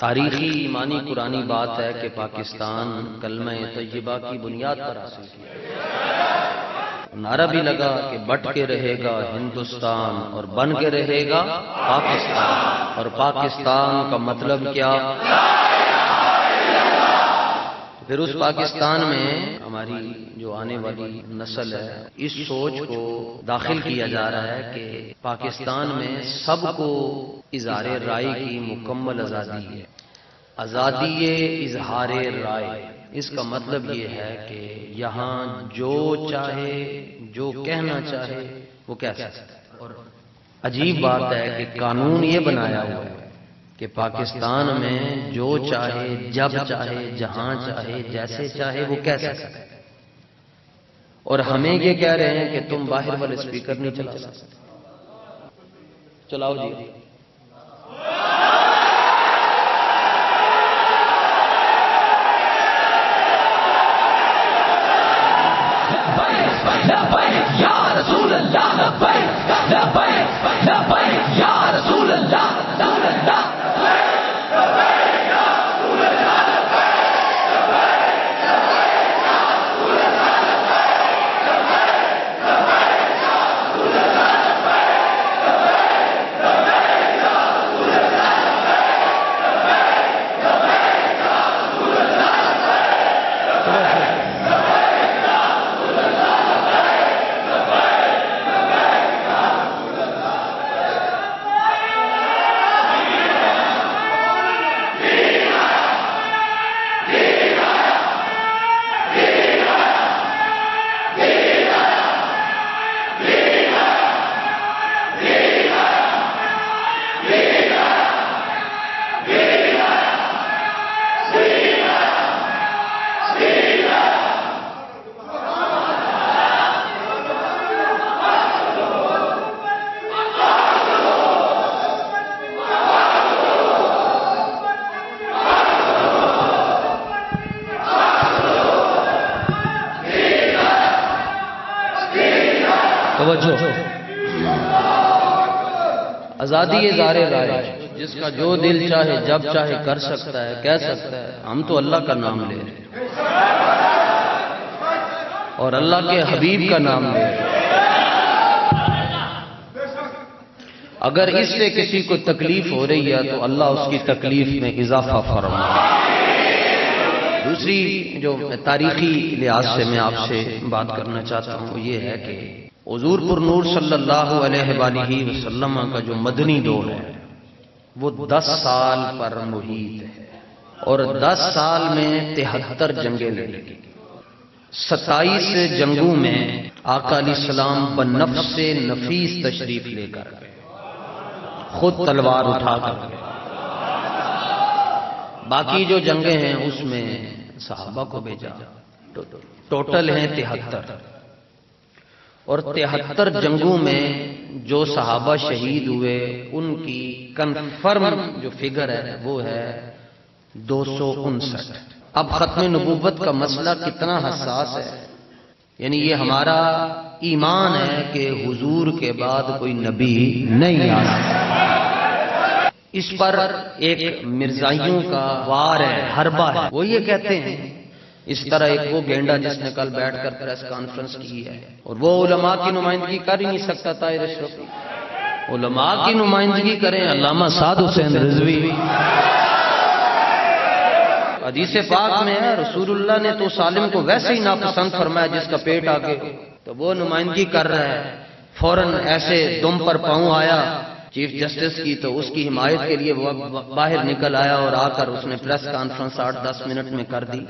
تاریخی ایمانی قرآنی بات ہے کہ پاکستان کلمہ طیبہ کی بنیاد پر حاصل کیا۔ نعرہ بھی لگا کہ بٹ کے رہے گا ہندوستان اور بن کے رہے گا پاکستان، اور پاکستان کا مطلب کیا؟ پھر اس پاکستان میں ہماری جو آنے والی نسل ہے اس سوچ کو داخل کیا جا رہا ہے کہ پاکستان میں سب کو اظہار رائے کی مکمل آزادی ہے۔ آزادی اظہار رائے، اس کا مطلب یہ ہے کہ یہاں جو چاہے جو کہنا چاہے وہ کہہ سکتا ہے۔ اور عجیب بات ہے کہ قانون یہ بنایا ہوا ہے کہ پاکستان میں جو چاہے جب چاہے جہاں چاہے جیسے چاہے وہ کہہ سکتا ہے، اور ہمیں یہ کہہ رہے ہیں کہ تم باہر والے اسپیکر نہیں چلا سکتے۔ چلاؤ جی۔ یا رسول اللہ لبیک لبیک لبیک یا رسول اللہ رسول اللہ آزادی اظہار رائے، جس کا جو دل چاہے جب چاہے کر سکتا ہے کہہ سکتا ہے۔ ہم تو اللہ کا نام لے رہے ہیں اور اللہ کے حبیب کا نام لے رہے ہیں۔ اگر اس سے کسی کو تکلیف ہو رہی ہے تو اللہ اس کی تکلیف میں اضافہ فرمائے۔ دوسری جو تاریخی لحاظ سے میں آپ سے بات کرنا چاہتا ہوں وہ یہ ہے کہ حضور پر نور صلی اللہ علیہ وآلہ وسلم کا جو مدنی دور ہے وہ 10 سال پر محیط ہے، اور 10 سال میں 73 جنگیں لڑی۔ 27 جنگوں میں آقا علیہ السلام بنفس نفیس تشریف لے کر خود تلوار اٹھا کر، باقی جو جنگیں ہیں اس میں صحابہ کو بھیجا۔ ٹوٹل ہیں 73، اور 73 جنگوں میں جو صحابہ شہید ہوئے ان کی کنفرم جو فگر ہے وہ ہے 259۔ اب ختم نبوت کا مسئلہ کتنا حساس ہے، یعنی یہ ہمارا ایمان ہے کہ حضور کے بعد کوئی نبی نہیں آ سکتا۔ اس پر ایک مرزائیوں کا وار ہے، حربہ ہے۔ وہ یہ کہتے ہیں اس طرح ایک وہ گینڈا جس نے کل بیٹھ کر پریس کانفرنس کی ہے اور وہ علماء کی نمائندگی کر ہی نہیں سکتا طاہر اشرف، علماء کی نمائندگی کریں علامہ سعد حسین رضوی۔ حدیث پاک میں ہے رسول اللہ نے تو سالم کو ویسے ہی ناپسند فرمایا جس کا پیٹ آگے، تو وہ نمائندگی کر رہا ہے۔ فوراً ایسے دم پر پاؤں آیا چیف جسٹس کی، تو اس کی حمایت کے لیے وہ باہر نکل آیا اور آ کر اس نے پریس کانفرنس 8-10 منٹ میں کر دی۔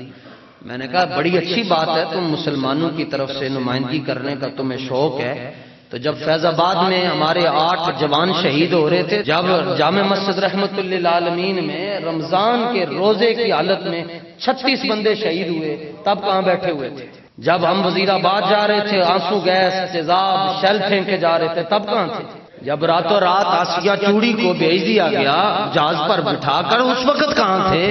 میں نے کہا بڑی اچھی بات ہے، تم مسلمانوں کی طرف سے نمائندگی کرنے کا تمہیں شوق ہے۔ تو جب فیض آباد میں ہمارے 8 جوان شہید ہو رہے تھے، جب جامع مسجد رحمت للعالمین میں رمضان کے روزے کی حالت میں 36 بندے شہید ہوئے، تب کہاں بیٹھے ہوئے تھے؟ جب ہم وزیر آباد جا رہے تھے، آنسو گیس تیزاب شیل پھینکے جا رہے تھے، تب کہاں تھے؟ جب راتوں رات آسیہ چوڑی کو بھیج دیا گیا جہاز پر بٹھا کر، اس وقت کہاں تھے؟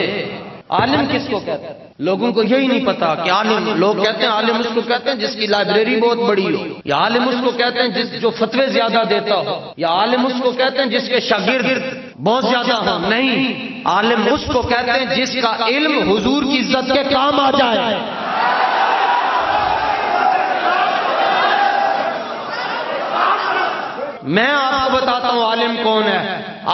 عالم کس کو کہتے ہیں؟ لوگوں کو یہی نہیں پتا کہ عالم، لوگ کہتے ہیں عالم اس کو کہتے ہیں جس کی لائبریری بہت بڑی ہو، یا عالم اس کو کہتے ہیں جو فتوے زیادہ دیتا ہو، یا عالم اس کو کہتے ہیں جس کے شاگرد بہت زیادہ ہوں، نہیں، عالم اس کو کہتے ہیں جس کا علم حضور کی عزت کے کام آ جائے۔ میں آپ کو بتاتا ہوں عالم کون ہے۔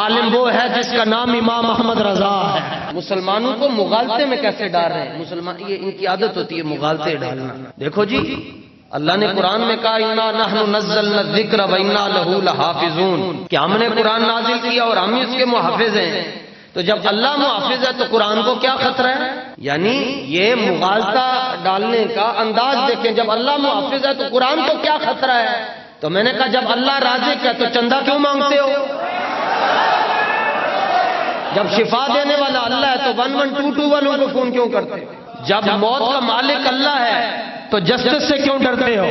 عالم وہ ہے جس کا نام امام احمد رضا ہے۔ مسلمانوں کو مغالطے میں کیسے ڈال رہے ہیں مسلمان، یہ ان کی عادت ہوتی ہے مغالطے ڈالنا۔ دیکھو جی، اللہ نے قرآن میں کہا انا نحن نزلنا الذکر وانا لہ لحافظون، کہ ہم نے قرآن نازل کیا اور ہم اس کے محافظ ہیں۔ تو جب اللہ محافظ ہے تو قرآن کو کیا خطرہ ہے؟ یعنی یہ مغالطہ ڈالنے کا انداز دیکھیں، جب اللہ محافظ ہے تو قرآن کو کیا خطرہ ہے؟ تو میں نے کہا جب اللہ رازق ہے تو چندہ کیوں مانگتے ہو؟ جب شفا دینے والا اللہ ہے تو 1122 والوں کو فون کیوں کرتے ہو؟ جب موت کا مالک اللہ ہے تو جسٹس سے کیوں ڈرتے ہو؟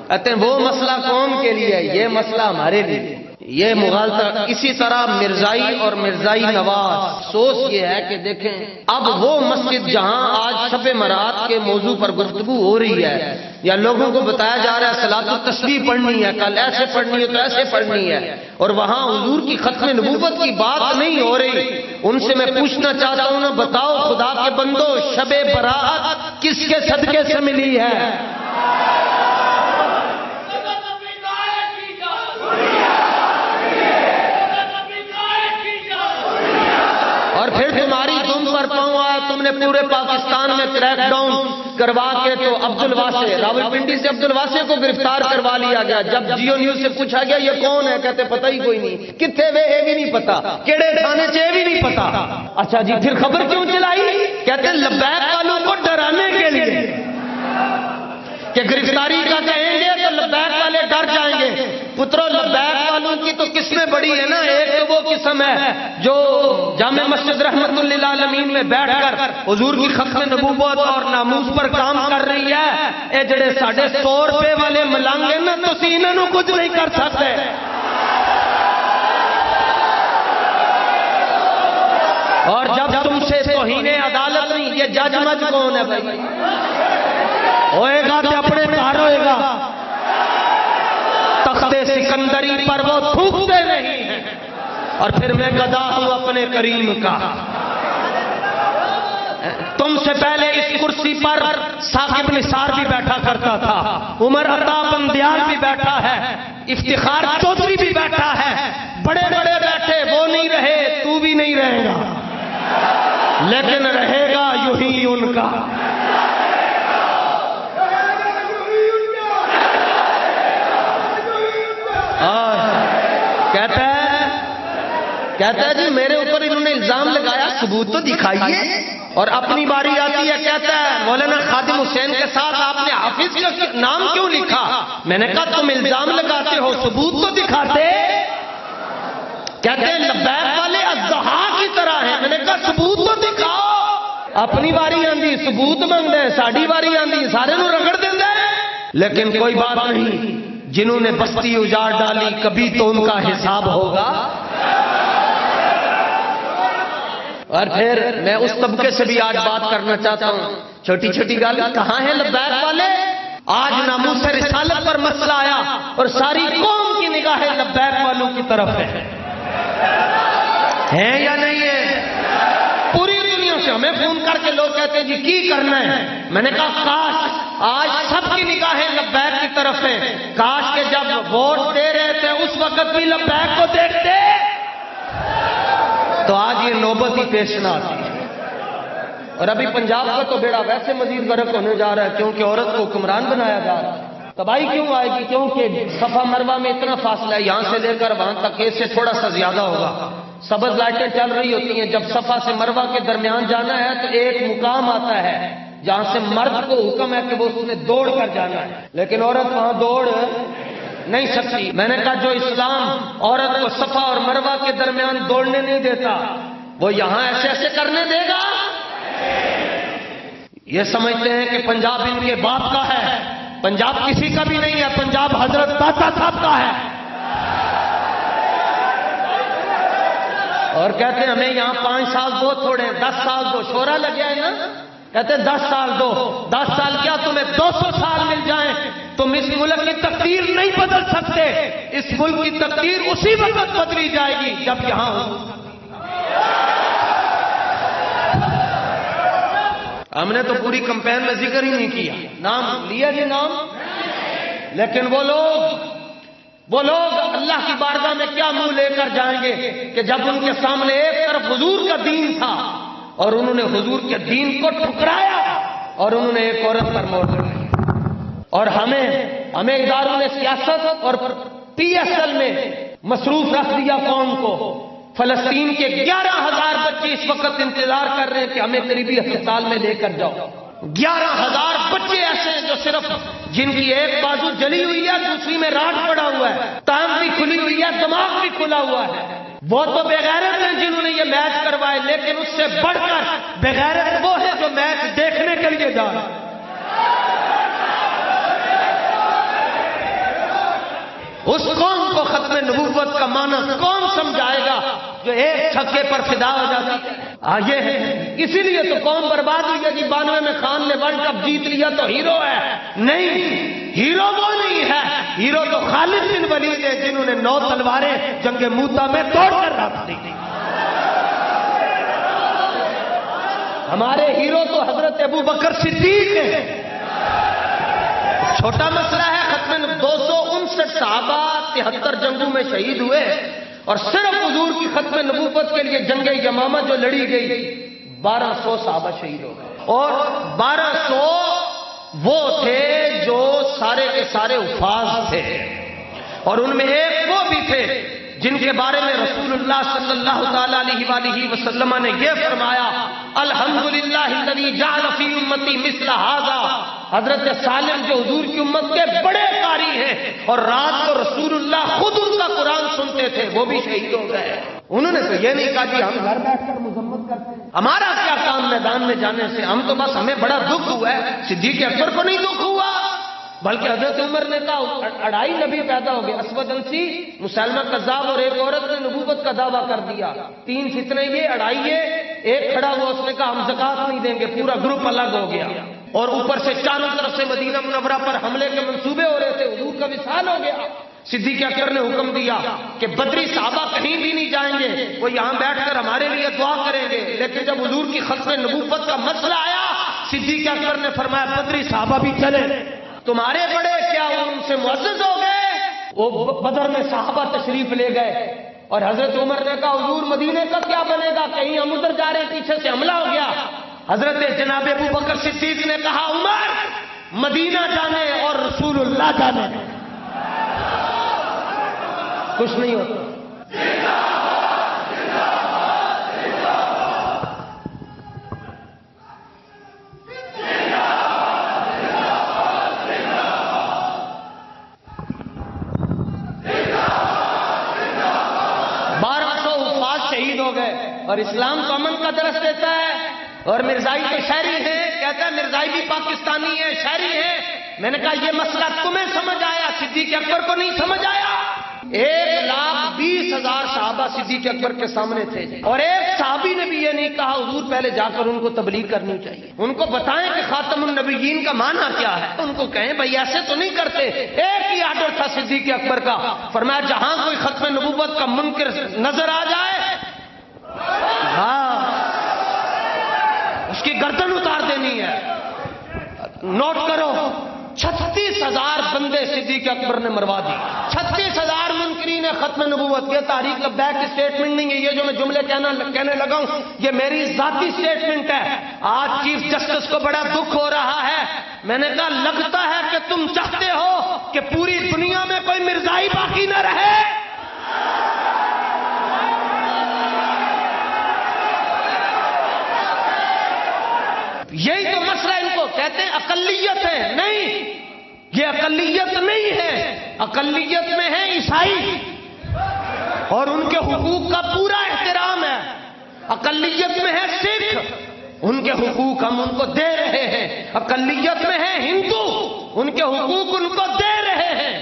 کہتے ہیں وہ مسئلہ قوم کے لیے ہے، یہ مسئلہ ہمارے لیے۔ یہ مغالطہ اسی طرح مرزائی اور مرزائی نواز، افسوس یہ ہے کہ دیکھیں اب وہ مسجد جہاں آج شب برات کے موضوع پر گفتگو ہو رہی ہے یا لوگوں کو بتایا جا رہا ہے صلاۃ التسبیح پڑھنی ہے، کل ایسے پڑھنی ہے تو ایسے پڑھنی ہے، اور وہاں حضور کی ختم نبوت کی بات نہیں ہو رہی، ان سے میں پوچھنا چاہتا ہوں نا، بتاؤ خدا کے بندو شب برات کس کے صدقے سے ملی ہے؟ اور پھر تمہاری دم پر پاؤں آیا، تم نے پورے پاکستان میں کریک ڈاؤن کروا کے تو عبد الواسع راولپنڈی سے عبد الواسع کو گرفتار کروا لیا گیا۔ جب جیو نیوز سے پوچھا گیا یہ کون ہے، کہتے پتہ ہی کوئی نہیں، کتنے وے یہ بھی نہیں پتا، کیڑے تھانے سے بھی نہیں پتا۔ اچھا جی پھر خبر کیوں چلائی؟ کہتے لبیک والوں کو ڈرانے کے لیے کہ گرفتاری کا کہیں گے تو لبیک والے ڈر جائیں گے۔ پترو لبیک والوں کی تو قسمیں بڑی ہے نا، ایک تو وہ قسم ہے جو جامع مسجد رحمت للعالمین میں بیٹھ کر حضور کی ختم نبوت اور ناموس پر کام کر رہی ہے، اے جڑے 150 روپے والے ملنگ ہیں نا، تو انہاں نوں کچھ نہیں کر سکتے۔ اور جب تم سے توہین عدالت نہیں، یہ جج مج کون ہے بھائی؟ ہوئے گا تو اپنے گھر ہوئے گا، تخت سکندری پر وہ تھوکتے نہیں ہیں۔ اور پھر میں گدا ہوں اپنے کریم کا۔ تم سے پہلے اس کرسی پر ثاقب نثار بھی بیٹھا کرتا تھا، عمر عطا بندیال بھی بیٹھا ہے، افتخار چودھری بھی بیٹھا ہے، بڑے بڑے بیٹھے، وہ نہیں رہے تو بھی نہیں رہے گا، لیکن رہے گا یوں ہی ان کا۔ کہتا ہے جی میرے اوپر انہوں نے الزام لگایا، ثبوت تو دکھائیے، اور اپنی باری آتی ہے کہتا ہے مولانا خادم حسین کے ساتھ آپ نے حافظ کا نام کیوں لکھا؟ میں نے کہا تم الزام لگاتے ہو، ثبوت تو دکھاتے۔ کہتے ہیں لبیک والے الضحاک کی طرح ہیں، میں نے کہا ثبوت تو دکھاؤ۔ اپنی باری آندی ثبوت مانگتے ہیں، ساڑی باری آندی سارے نوں رگڑ دیندے ہیں۔ لیکن کوئی بات نہیں، جنہوں نے بستی اجاڑ ڈالی کبھی تو ان کا حساب ہوگا۔ اور پھر میں اس طبقے سے بھی آج بات کرنا چاہتا ہوں، چھوٹی چھوٹی گل کہاں ہیں لبیک والے؟ آج ناموس رسالت پر مسئلہ آیا اور ساری قوم کی نگاہیں لبیک والوں کی طرف ہے یا نہیں ہے؟ پوری دنیا سے ہمیں فون کر کے لوگ کہتے ہیں جی کی کرنا ہے؟ میں نے کہا کاش آج سب کی نگاہیں لبیک کی طرف ہیں، کاش کہ جب ووٹ دے رہے تھے اس وقت بھی لبیک کو دیکھتے تو آج یہ نوبت ہی پیش نہ آتی۔ اور ابھی پنجاب کا تو بیڑا ویسے مزید غرق ہونے جا رہا ہے، کیونکہ عورت کو حکمران بنایا جا رہا ہے۔ تباہی کیوں آئے گی؟ کیونکہ صفا مروہ میں اتنا فاصلہ ہے، یہاں سے لے کر وہاں تک اس سے تھوڑا سا زیادہ ہوگا، سبز لائٹیں چل رہی ہوتی ہیں۔ جب صفا سے مروہ کے درمیان جانا ہے تو ایک مقام آتا ہے جہاں سے مرد کو حکم ہے کہ وہ اس نے دوڑ کر جانا ہے، لیکن عورت وہاں دوڑ نہیں سکتی۔ میں نے کہا جو اسلام عورت کو صفا اور مروہ کے درمیان دوڑنے نہیں دیتا وہ یہاں ایسے ایسے کرنے دے گا؟ یہ سمجھتے ہیں کہ پنجاب ان کے باپ کا ہے، پنجاب کسی کا بھی نہیں ہے، پنجاب حضرت داتا صاحب کا ہے۔ اور کہتے ہیں ہمیں یہاں 5 سال بہت تھوڑے، 10 سال دو، شورا لگیا ہے نا، کہتے ہیں 10 سال دو، 10 سال کیا تمہیں 200 سال مل جائیں، تم اس ملک کی تقدیر نہیں بدل سکتے، اس ملک کی تقدیر اسی وقت بدلی جائے گی جب یہاں ہو۔ ہم نے تو پوری کمپین میں ذکر ہی نہیں کیا، نام لیا جی نام، لیکن وہ لوگ اللہ کی بارگاہ میں کیا منہ لے کر جائیں گے کہ جب ان کے سامنے ایک طرف حضور کا دین تھا اور انہوں نے حضور کے دین کو ٹھکرایا اور انہوں نے ایک عورت پر مہر لگائی، اور ہمیں اداروں نے سیاست اور PSL میں مصروف رکھ دیا قوم کو۔ فلسطین کے 11,000 بچے اس وقت انتظار کر رہے ہیں کہ ہمیں قریبی ہسپتال میں لے کر جاؤ۔ 11,000 بچے ایسے ہیں جو صرف جن کی ایک بازو جلی ہوئی ہے، دوسری میں راڈ پڑا ہوا ہے، ٹانگ بھی کھلی ہوئی ہے، دماغ بھی کھلا ہوا ہے۔ وہ تو بغیرت ہیں جنہوں نے یہ میچ کروائے، لیکن اس سے بڑھ کر بغیرت وہ ہے جو میچ دیکھنے کے لیے جا رہا ہے۔ اس قوم کو ختم نبوت کا معنی کون سمجھائے گا جو ایک چھکے پر فدا ہو جاتی ہے؟ یہ ہے، اسی لیے تو قوم برباد ہوئی ہے جی۔ 92 میں خان نے ورلڈ کپ جیت لیا تو ہیرو ہے؟ نہیں، ہیرو وہ نہیں ہے، ہیرو تو خالد بن ولید ہے جنہوں نے 9 تلواریں جنگ موتا میں توڑ کر رکھ دی۔ ہمارے ہیرو تو حضرت ابو بکر صدیق ہے۔ چھوٹا مسئلہ ہے، ختم 259 صحابہ 73 جنگوں میں شہید ہوئے، اور صرف حضور کی ختم نبوت کے لیے جنگ یمامہ جو لڑی گئی 1200 صحابہ شہید ہو گئے، اور 1200 وہ تھے جو سارے کے سارے حفاظ تھے، اور ان میں ایک وہ بھی تھے جن کے بارے میں رسول اللہ صلی اللہ تعالی علیہ وآلہ وسلم نے یہ فرمایا، الحمدللہ الذی جعل فی امتی مثل ھذا۔ حضرت سالم جو حضور کی امت کے بڑے قاری ہیں، اور رات کو رسول اللہ خود ان کا قرآن سنتے تھے، وہ بھی شہید ہو گئے۔ انہوں نے تو یہ نہیں کہا کہ ہم گھر بیٹھ کر مذمت کرتے ہیں، ہمارا کیا کام میدان میں جانے سے، ہم تو بس ہمیں بڑا دکھ ہوا ہے۔ صدیق اکبر کو نہیں دکھ ہوا، بلکہ حضرت عمر نے کہا 2.5 نبی پیدا ہو گئے، اسود انسی، مسلمہ کذاب، اور ایک عورت نے نبوت کا دعویٰ کر دیا، 3 فتنے یہ، 2.5 یہ، ایک کھڑا ہوا اس نے کہا ہم زکوٰۃ نہیں دیں گے، پورا گروپ الگ ہو گیا، اور اوپر سے چاروں طرف سے مدینہ منورہ پر حملے کے منصوبے ہو رہے تھے، حضور کا وصال ہو گیا۔ صدیق اکبر نے حکم دیا کہ بدری صحابہ کہیں بھی نہیں جائیں گے، وہ یہاں بیٹھ کر ہمارے لیے دعا کریں گے، لیکن جب حضور کی ختم نبوت کا مسئلہ آیا، صدیق اکبر نے فرمایا بدری صحابہ بھی چلے، تمہارے بڑے کیا ان سے معزز ہو گئے؟ وہ بدر میں صحابہ تشریف لے گئے، اور حضرت عمر نے کہا حضور مدینے کا کیا بنے گا، کہیں ہم ادھر جا رہے ہیں پیچھے سے حملہ ہو گیا۔ حضرت جناب ابو بکر صدیق نے کہا عمر مدینہ جانے اور رسول اللہ جانے، کچھ نہیں ہوتا۔ 1200 حفاظ شہید ہو گئے، اور اسلام تو امن کا درس دیتا ہے، اور مرزائی تو شہری ہے، کہتا ہے مرزائی بھی پاکستانی ہے، شہری ہے۔ میں نے کہا یہ مسئلہ تمہیں سمجھ آیا، صدیق اکبر کو نہیں سمجھ آیا؟ 1,20,000 صحابہ صدیق اکبر کے سامنے تھے، اور ایک صحابی نے بھی یہ نہیں کہا حضور پہلے جا کر ان کو تبلیغ کرنی چاہیے، ان کو بتائیں کہ خاتم النبیین کا معنی کیا ہے، ان کو کہیں بھائی ایسے تو نہیں کرتے۔ ایک ہی آرڈر تھا صدیق اکبر کا، فرمایا جہاں کوئی ختم نبوت کا منکر نظر آ جائے ہاں اس کی گردن اتار دینی ہے۔ نوٹ کرو 36,000 بندے صدیق اکبر نے مروا دی، 36,000 منکرین ختم نبوت۔ یہ تحریک لبیک کی سٹیٹمنٹ نہیں ہے، یہ جو میں جملے کہنے لگا ہوں یہ میری ذاتی سٹیٹمنٹ ہے۔ آج چیف جسٹس کو بڑا دکھ ہو رہا ہے، میں نے کہا لگتا ہے کہ تم چاہتے ہو کہ پوری دنیا میں کوئی مرزائی باقی نہ رہے۔ یہی تو مسئلہ ان کو کہتے ہیں اقلیت ہے، نہیں یہ اقلیت نہیں ہے، اقلیت میں ہے عیسائی اور ان کے حقوق کا پورا احترام ہے، اقلیت میں ہے سکھ ان کے حقوق ہم ان کو دے رہے ہیں، اقلیت میں ہے ہندو ان کے حقوق ان کو دے رہے ہیں،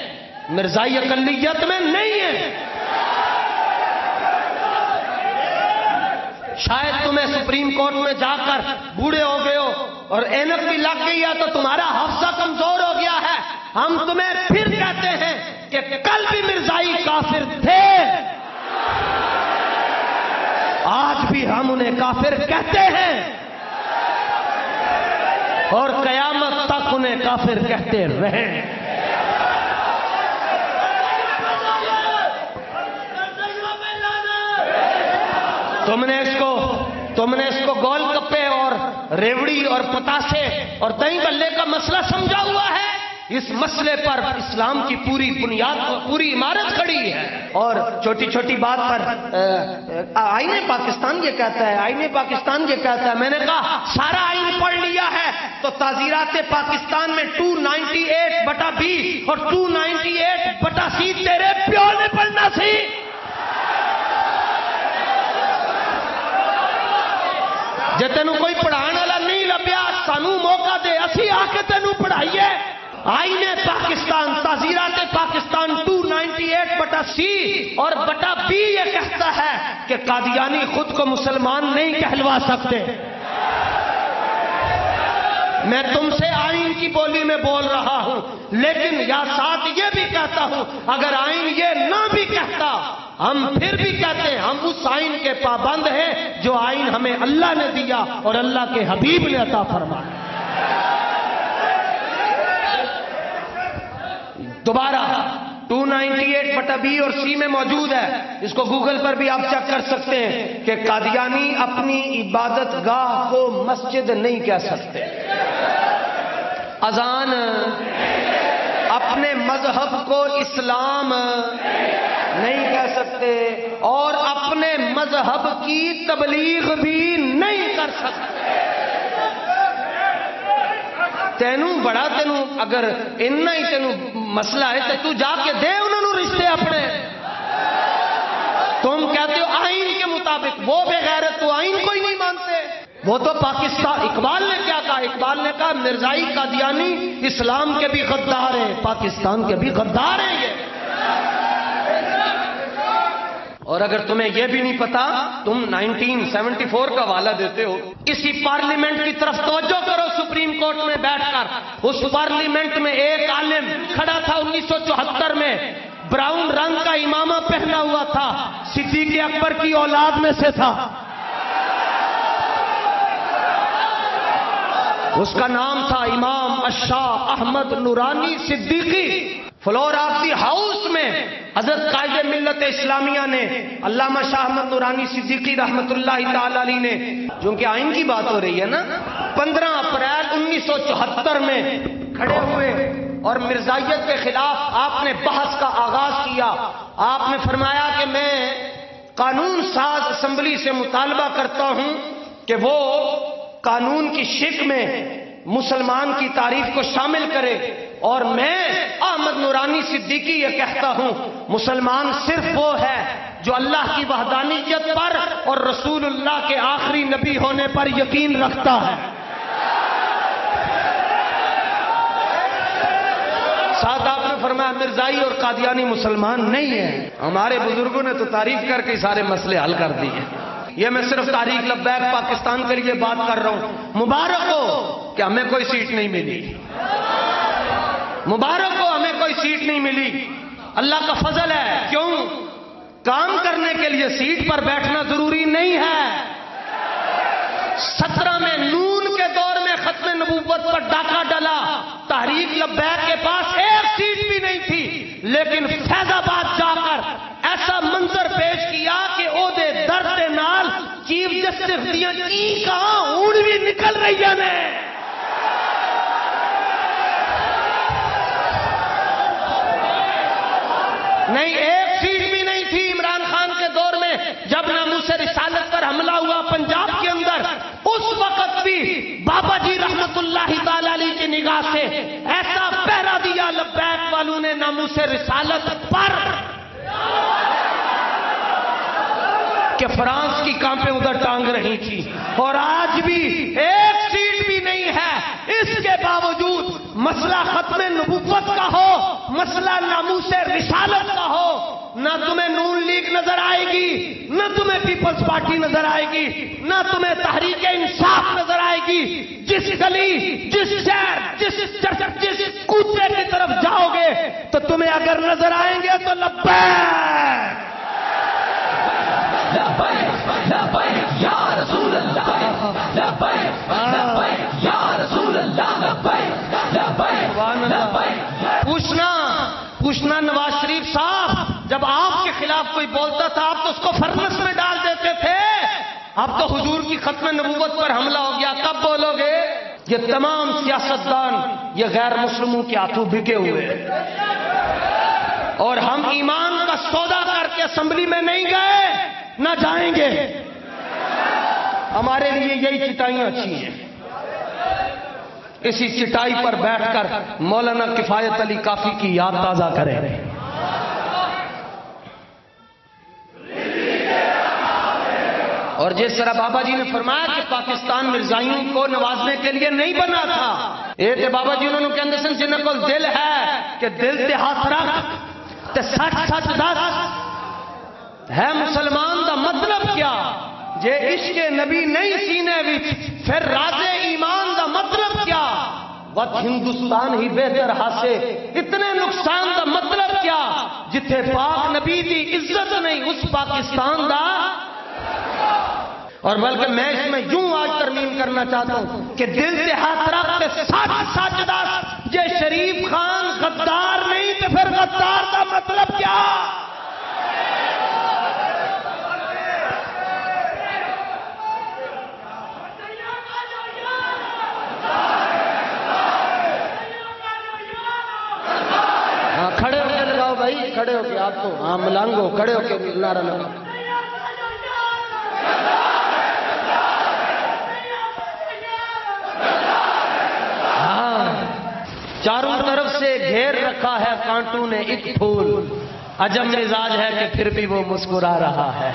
مرزائی اقلیت میں نہیں ہے۔ شاید تمہیں سپریم کورٹ میں جا کر بوڑھے ہو گئے ہو اور اینک بھی لگ گئی ہے تو تمہارا حافظہ کمزور ہو گیا ہے. ہم تمہیں پھر کہتے ہیں کہ کل بھی مرزائی کافر تھے، آج بھی ہم انہیں کافر کہتے ہیں اور قیامت تک انہیں کافر کہتے رہیں. تم نے اس کو گول گپے اور ریوڑی اور پتاسے اور دہی بلے کا مسئلہ سمجھا ہوا ہے. اس مسئلے پر اسلام کی پوری بنیاد، پوری عمارت کھڑی ہے. اور چھوٹی چھوٹی بات پر آئین پاکستان یہ کہتا ہے، آئین پاکستان یہ کہتا ہے. میں نے کہا سارا آئین پڑھ لیا ہے تو تعزیرات پاکستان میں 298/B اور 298/C تیرے پیو نے پڑھنا سی. جے تینوں کوئی پڑھان والا نہیں لبیا سانو موقع دے، اسی آ کے تینوں پڑھائیے. آئین پاکستان، تعزیرات پاکستان 298/C اور /B یہ کہتا ہے کہ قادیانی خود کو مسلمان نہیں کہلوا سکتے. میں تم سے آئین کی بولی میں بول رہا ہوں، لیکن یا ساتھ یہ بھی کہتا ہوں اگر آئین یہ نہ بھی کہتا ہم پھر بھی کہتے ہیں ہم اس آئین کے پابند ہیں جو آئین ہمیں اللہ نے دیا اور اللہ کے حبیب نے عطا فرمایا. دوبارہ 298/B اور C میں موجود ہے، اس کو گوگل پر بھی آپ چیک کر سکتے ہیں کہ قادیانی اپنی عبادت گاہ کو مسجد نہیں کہہ سکتے، اذان اپنے مذہب کو اسلام نہیں کہہ سکتے اور اپنے مذہب کی تبلیغ بھی نہیں کر سکتے. تینوں اگر انہا ہی تینوں مسئلہ ہے تو تو جا کے دے انہوں رشتے اپنے. تم کہتے ہو آئین کے مطابق، وہ بے غیرت تو آئین کو ہی نہیں مانتے. وہ تو پاکستان، اقبال نے کیا کہا؟ اقبال نے کہا مرزائی قادیانی اسلام کے بھی غدار ہیں، پاکستان کے بھی غدار ہیں یہ. اور اگر تمہیں یہ بھی نہیں پتا، تم 1974 کا حوالہ دیتے ہو. اسی پارلیمنٹ کی طرف توجہ کرو. سپریم کورٹ میں بیٹھ کر اس پارلیمنٹ میں ایک عالم کھڑا تھا 1974 میں، براؤن رنگ کا امامہ پہنا ہوا تھا، صدیق اکبر کی اولاد میں سے تھا. اس کا نام تھا امام الشاہ Ahmad Noorani Siddiqui. Floor of the house میں حضرت قائد ملت اسلامیہ نے علامہ شاہ احمد نورانی صدیقی رحمت اللہ تعالی علیہ نے، جو کہ آئین کی بات ہو رہی ہے نا، 15 اپریل 1974 میں کھڑے ہوئے اور مرزائیت کے خلاف آپ نے بحث کا آغاز کیا. آپ نے فرمایا کہ میں قانون ساز اسمبلی سے مطالبہ کرتا ہوں کہ وہ قانون کی شک میں مسلمان کی تعریف کو شامل کرے، اور میں احمد نورانی صدیقی یہ کہتا ہوں مسلمان صرف وہ ہے جو اللہ کی وحدانیت پر اور رسول اللہ کے آخری نبی ہونے پر یقین رکھتا ہے. ساتھ آپ نے فرمایا مرزائی اور قادیانی مسلمان نہیں ہیں. ہمارے بزرگوں نے تو تعریف کر کے سارے مسئلے حل کر دیے. یہ میں صرف تاریخ لبیک پاکستان کے لیے بات کر رہا ہوں. مبارک ہو کہ ہمیں کوئی سیٹ نہیں ملی، مبارک ہو ہمیں کوئی سیٹ نہیں ملی. اللہ کا فضل ہے. کیوں؟ کام کرنے کے لیے سیٹ پر بیٹھنا ضروری نہیں ہے. 17 میں نون کے دور میں ختم نبوت پر ڈاکہ ڈلا. تحریک لبیک کے پاس ایک سیٹ بھی نہیں تھی، لیکن فیض آباد جا کر ایسا منظر پیش کیا کہ عہدے درد نال چیف جسٹس دیاں کی کہاں اون بھی نکل رہی ہے. نہیں، ایک سیٹ بھی نہیں تھی عمران خان کے دور میں جب ناموس رسالت پر حملہ ہوا پنجاب کے اندر. اس وقت بھی بابا جی رحمت اللہ تعالی علیہ کی نگاہ سے ایسا پہرا دیا لبیک والوں نے ناموس رسالت پر کہ فرانس کی کانپیں ادھر ٹانگ رہی تھی. اور آج بھی ایک سیٹ بھی نہیں ہے. اس کے باوجود مسئلہ ختم نبوت کا ہو، مسئلہ ناموس رسالت کا ہو، نہ تمہیں نون لیگ نظر آئے گی، نہ تمہیں پیپلز پارٹی نظر آئے گی، نہ تمہیں تحریک انصاف نظر آئے گی۔ جس گلی، جس شہر، جس چرچ، جس کوچے کی طرف جاؤ گے تو تمہیں اگر نظر آئیں گے تو لبیک لبیک لبیک یا رسول اللہ، لبیک لبیک یا رسول اللہ، لبیک لبیک لبیک۔ پوچھنا نواز شریف صاحب، جب آپ کے خلاف کوئی بولتا تھا آپ تو اس کو فرنس میں ڈال دیتے تھے، اب تو حضور کی ختم نبوت پر حملہ ہو گیا، کب بولو گے؟ یہ تمام سیاستدان یہ غیر مسلموں کے ہاتھوں بکے ہوئے ہیں، اور ہم ایمان کا سودا کر کے اسمبلی میں نہیں گئے، نہ جائیں گے۔ ہمارے لیے یہی چٹائیاں اچھی ہیں، اسی چٹائی پر بیٹھ کر مولانا کفایت علی کافی کی یاد تازہ کریں۔ اور جس طرح بابا جی نے فرمایا کہ پاکستان مرزائیوں کو نوازنے کے لیے نہیں بنا تھا، یہ تے بابا جی انہوں نے کہندے سن جنہاں کول دل ہے کہ دل تے ہاتھ رکھ تے سچ سچ دس ہے مسلمان دا مطلب کیا؟ جے عشق نبی نہیں سینے وچ پھر راز ایمان دا مطلب کیا؟ وقت ہندوستان ہی بہتر ہاسے اتنے نقصان دا مطلب کیا؟ جتھے پاک نبی دی عزت نہیں اس پاکستان دا۔ اور بلکہ میں اس میں یوں آج ترمیم کرنا چاہتا ہوں کہ دل سے ہاتھ رکھ کے سچ سچ دس، یہ شریف خان غدار نہیں تو پھر غدار کا مطلب کیا؟ ہاں کھڑے ہو کے لگاؤ بھائی، کھڑے ہو کے، آپ تو ہاں ملنگ ہو، کھڑے ہو کے نعرہ لگاؤ۔ چاروں طرف سے گھیر رکھا ہے کانٹوں نے ایک پھول، عجب مزاج ہے کہ پھر بھی وہ مسکرا رہا ہے۔